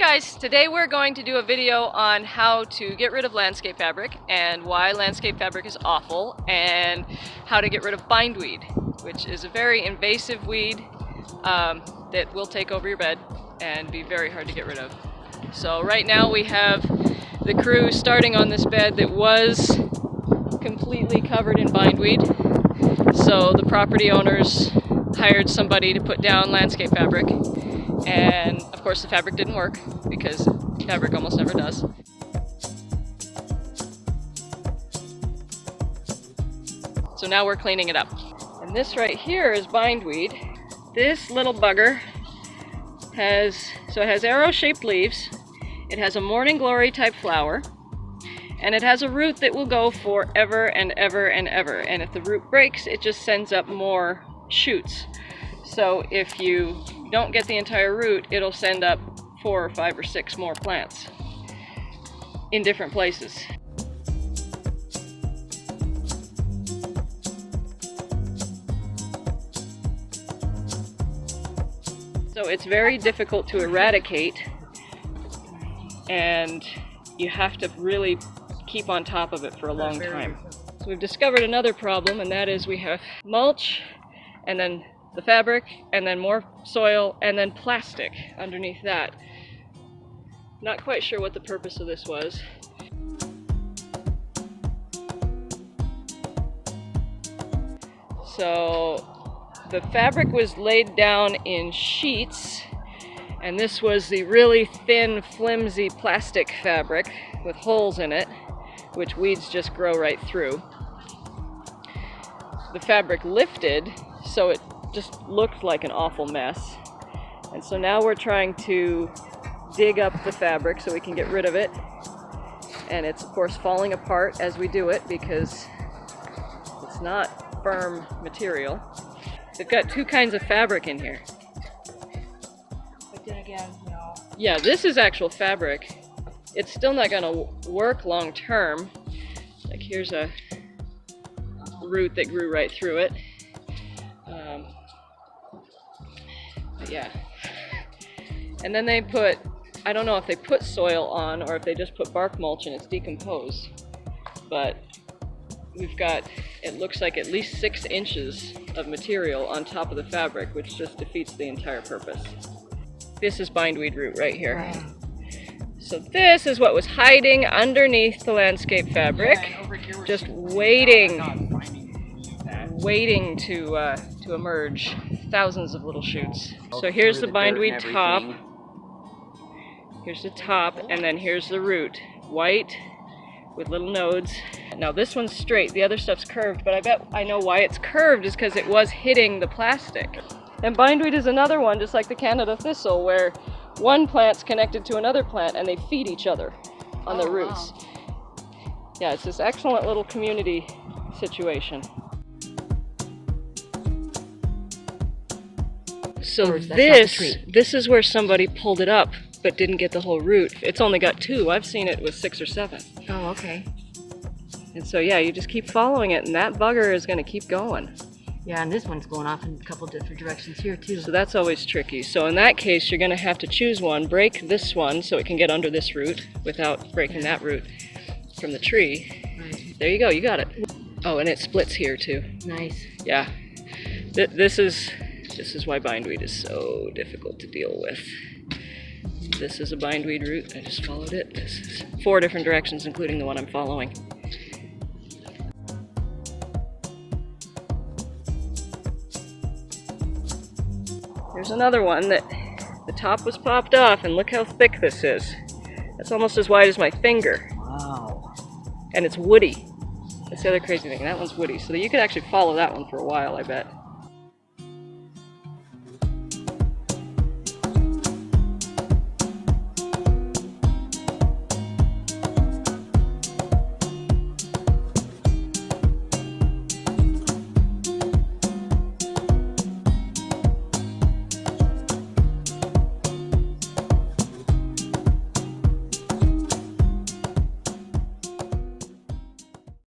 guys, today we're going to do a video on how to get rid of landscape fabric and why landscape fabric is awful, and how to get rid of bindweed, which is a very invasive weed that will take over your bed and be very hard to get rid of. So right now we have the crew starting on this bed that was completely covered in bindweed. So the property owners hired somebody to put down landscape fabric, and of course the fabric didn't work because fabric almost never does. So now we're cleaning it up. And this right here is bindweed. This little bugger has arrow-shaped leaves, it has a morning glory type flower, and it has a root that will go forever and ever and ever. And if the root breaks, it just sends up more shoots. So if you don't get the entire root, it'll send up 4 or 5 or 6 more plants in different places. So it's very difficult to eradicate, and you have to really keep on top of it for a long time. So we've discovered another problem, and that is we have mulch, and then the fabric, and then more soil, and then plastic underneath that. Not quite sure what the purpose of this was. So the fabric was laid down in sheets, and this was the really thin, flimsy plastic fabric with holes in it, which weeds just grow right through. The fabric lifted, so it just looked like an awful mess. And so now we're trying to dig up the fabric so we can get rid of it. And it's of course falling apart as we do it because it's not firm material. They've got 2 kinds of fabric in here. But then again, you know. Yeah, this is actual fabric. It's still not going to work long term. Like here's a root that grew right through it. But yeah. And then they put, I don't know if they put soil on or if they just put bark mulch and it's decomposed. But we've got, it looks like at least 6 inches of material on top of the fabric, which just defeats the entire purpose. This is bindweed root right here. Right. So this is what was hiding underneath the landscape fabric, just waiting to emerge. Thousands of little shoots. So here's the bindweed top. Here's the top, and then here's the root. White with little nodes. Now this one's straight, the other stuff's curved, but I bet I know why it's curved is because it was hitting the plastic. And bindweed is another one, just like the Canada thistle, where one plant's connected to another plant and they feed each other on the roots. Wow. Yeah, it's this excellent little community situation. So this is where somebody pulled it up but didn't get the whole root. It's only got 2. I've seen it with 6 or 7. Oh, okay. And so yeah, you just keep following it and that bugger is going to keep going. Yeah, and this one's going off in a couple different directions here too. So that's always tricky. So in that case, you're going to have to choose one, break this one so it can get under this root without breaking that root from the tree. Right. There you go, you got it. Oh, and it splits here too. Nice. Yeah. This is why bindweed is so difficult to deal with. This is a bindweed root. I just followed it. This is 4 different directions, including the one I'm following. Here's another one that the top was popped off, and look how thick this is. That's almost as wide as my finger. Wow. And it's woody. That's the other crazy thing. That one's woody. So you could actually follow that one for a while, I bet.